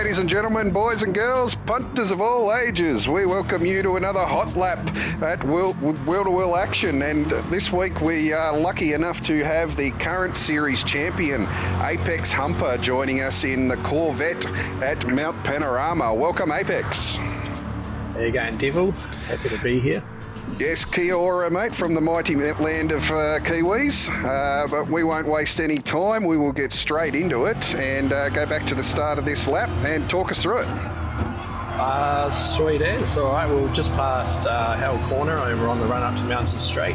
Ladies and gentlemen, boys and girls, punters of all ages, we welcome you to another Hotlap at wheel-to-wheel action. And this week we are lucky enough to have the current series champion, Apex Humper, joining us in the Corvette at Mount Panorama. Welcome, Apex. How you going, Devil? Happy to be here. Yes, kia ora, mate, from the mighty land of Kiwis. But we won't waste any time. We will get straight into it and go back to the start of this lap and talk us through it. Sweet as. All right, we'll just past Hell Corner over on the run up to Mountain Straight.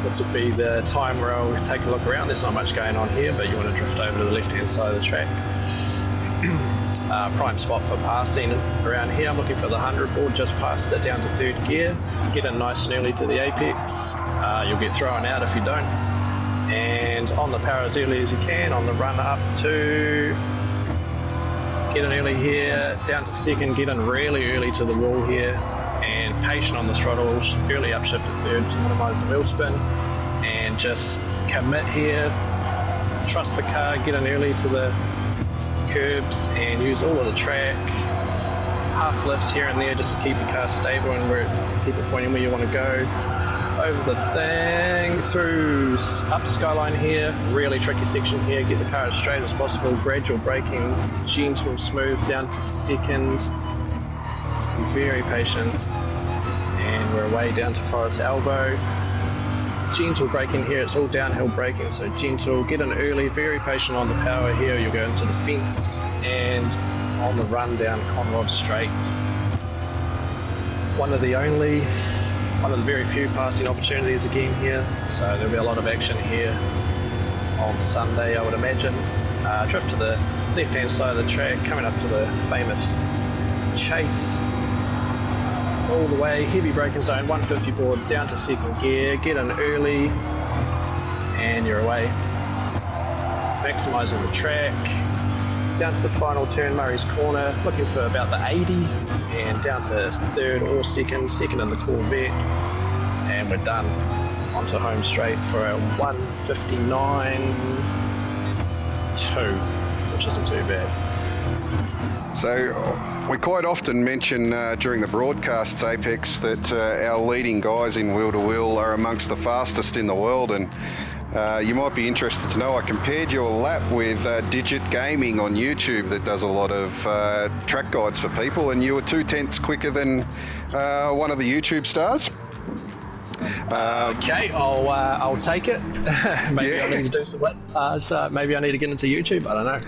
This will be the time where I'll take a look around. There's not much going on here, but you want to drift over to the left-hand side of the track. Prime spot for passing around here. I'm looking for the 100 board, just past it down to third gear. Get in nice and early to the apex. You'll get thrown out if you don't. And on the power as early as you can. On the run up to get in early here, down to second, get in really early to the wall here, and patient on the throttles, early upshift to third to minimise the wheel spin, and just commit here. Trust the car, get in early to the curbs and use all of the track, half lifts here and there just to keep the car stable and keep it pointing where you want to go. Over the thing, through up the skyline here, really tricky section here, get the car as straight as possible, gradual braking, gentle and smooth down to second, very patient, and we're away down to Forest Elbow. Gentle braking here, it's all downhill braking, so gentle, get in early, very patient on the power here, you'll go into the fence, and on the run down Conrod Straight. One of the very few passing opportunities again here, so there'll be a lot of action here on Sunday, I would imagine. Drift to the left-hand side of the track, coming up to the famous Chase. All the way, heavy braking zone, 150 board, down to second gear, get in early, and you're away. Maximising the track, down to the final turn, Murray's Corner, looking for about the 80, and down to third or second in the Corvette, and we're done. Onto home straight for a 159.2, which isn't too bad. So we quite often mention during the broadcasts, Apex, that our leading guys in wheel-to-wheel are amongst the fastest in the world, and you might be interested to know I compared your lap with Digit Gaming on YouTube that does a lot of track guides for people, and you were 2/10 quicker than one of the YouTube stars. Okay, I'll take it. Maybe I need to do some so maybe I need to get into YouTube. I don't know.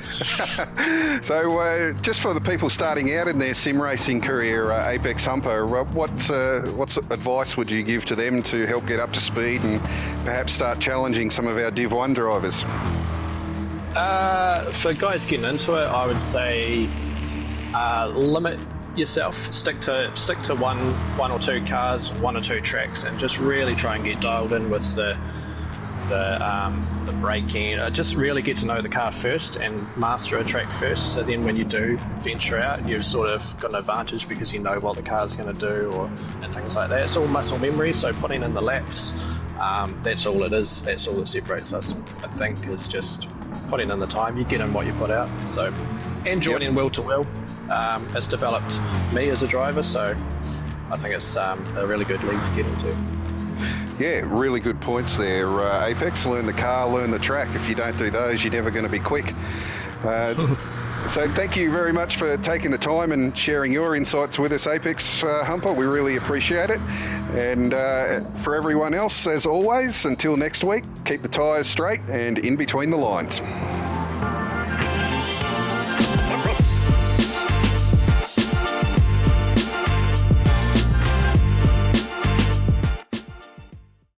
So, just for the people starting out in their sim racing career, Apex Humper, what advice would you give to them to help get up to speed and perhaps start challenging some of our Div 1 drivers? For guys getting into it, I would say limit yourself, stick to one or two cars, one or two tracks, and just really try and get dialed in with the braking. Just really get to know the car first and master a track first, so then when you do venture out, you've sort of got an advantage because you know what the car's going to do and things like that. It's all muscle memory, so putting in the laps, that's all it is. That's all that separates us, I think, is just putting in the time. You get in what you put out. So, and joining wheel-to-wheel has developed me as a driver, so I think it's a really good league to get into. Yeah, really good points there, Apex. Learn the car, learn the track. If you don't do those, you're never going to be quick. So thank you very much for taking the time and sharing your insights with us, Apex Humper. We really appreciate it. And for everyone else, as always, until next week, keep the tyres straight and in between the lines.